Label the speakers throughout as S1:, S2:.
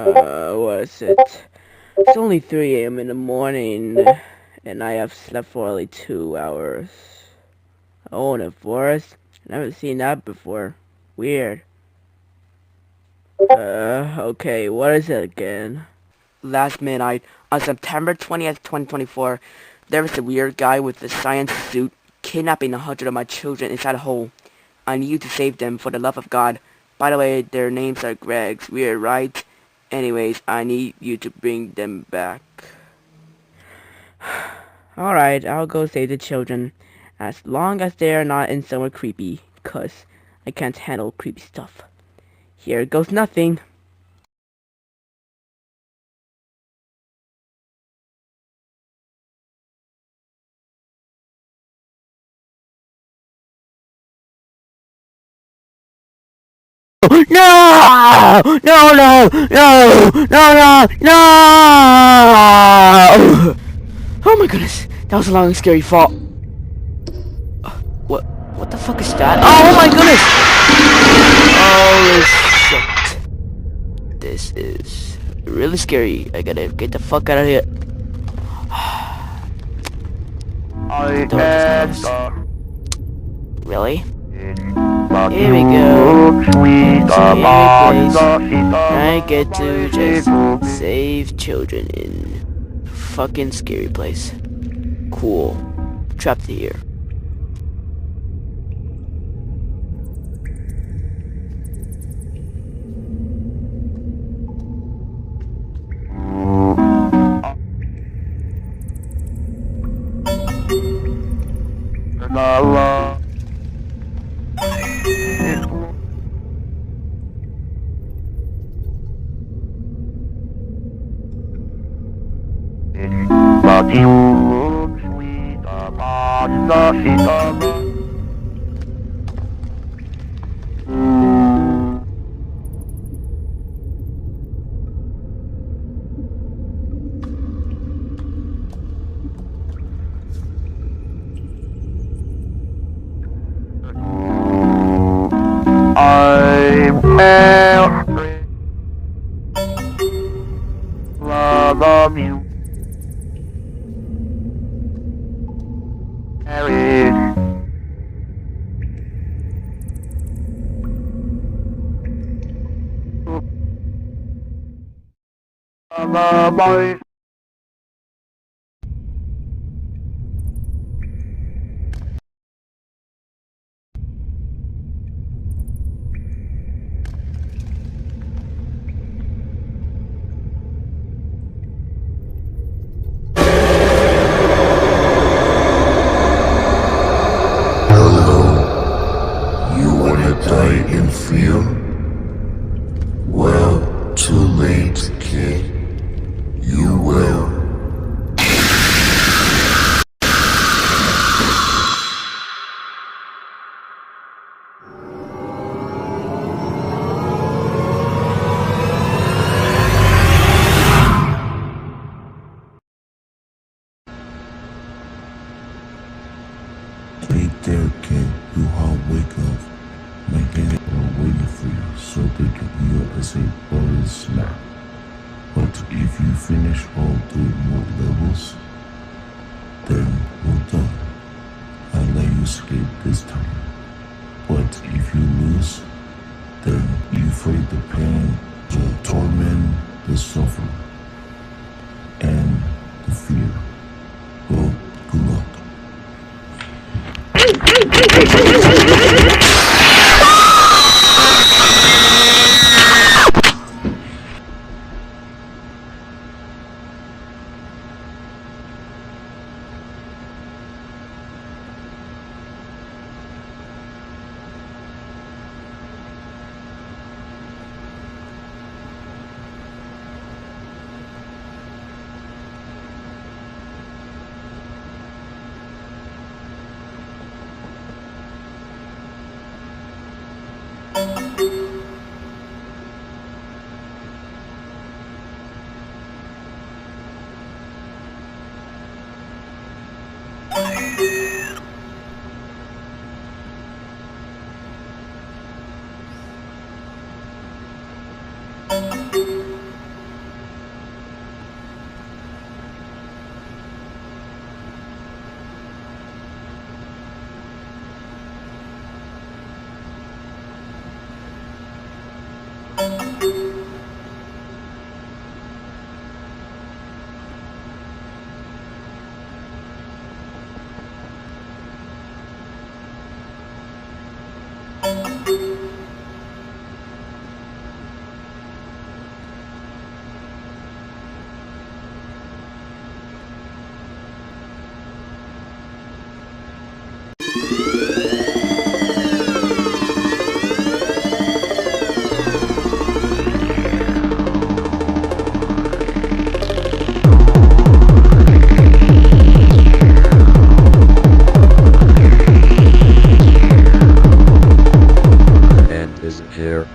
S1: What is it? It's only 3 a.m. in the morning, and I have slept for only 2 hours. Oh, in a forest? I never seen that before. Weird. Okay, what is it again? Last midnight, on September 20th, 2024, there was a weird guy with a science suit kidnapping 100 of my children inside a hole. I need you to save them for the love of God. By the way, their names are Gregs. Weird, right? Anyways, I need you to bring them back. Alright, I'll go save the children. As long as they're not in somewhere creepy. 'Cause I can't handle creepy stuff. Here goes nothing. No! No! No! No! No! No! No! Oh my goodness, that was a long and scary fall. What? What the fuck is that? Oh my goodness! Holy shit! This is really scary. I gotta get the fuck out of here. The door just closed. Really? Here we go. Scary place. I get to just save children in fucking scary place. Cool. Trapped here.
S2: La la. I'm Mary. Love you. Mary. Bye.
S3: You wanna die in fear? Well, too late, kid. You will. Hey there, kid. You all wake up. My gang are waiting for you so they can heal as a buzz snap. But if you finish all 3 more levels, then we're done. I'll let you escape this time. But if you lose, then you fight the pain, the torment, the suffering, and the fear. Well, good luck.
S4: And his hair.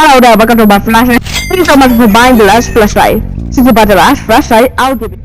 S5: Hello there, welcome to my flashlight. Thank you so much for buying the last flashlight. Since you bought the last flashlight, I'll give you.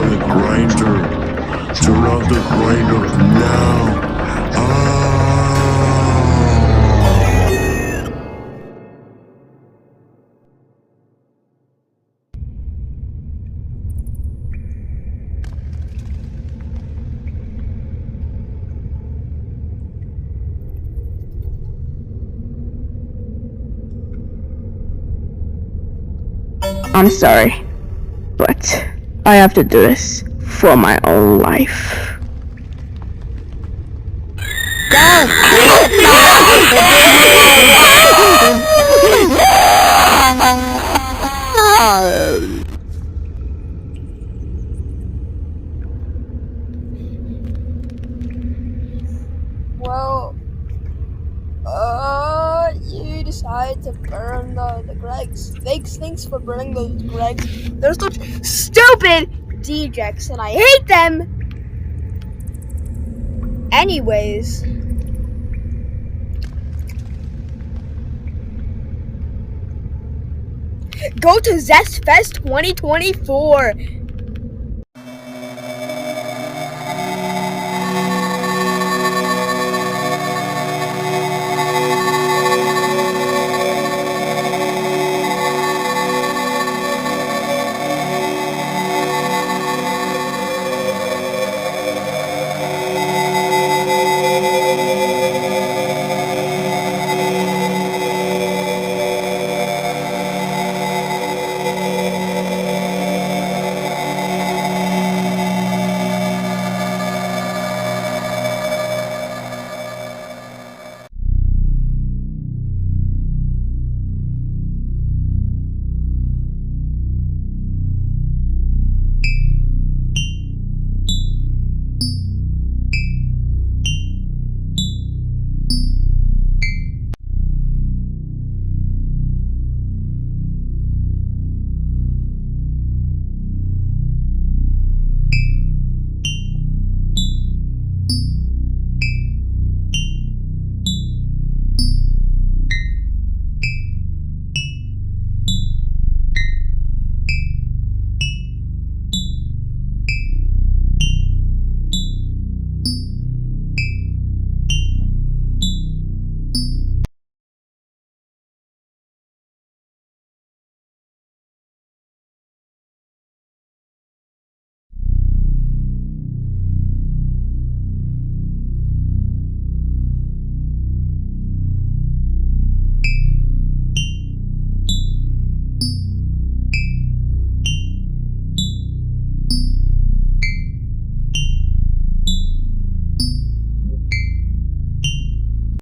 S3: the grinder. Turn on the grinder now. Ah.
S5: I'm sorry, but I have to do this for my own life.
S6: Well, you decide to burn the Gregs. Thanks for burning those Gregs. They're such stupid dejects, and I hate them. Anyways, go to Zest Fest 2024.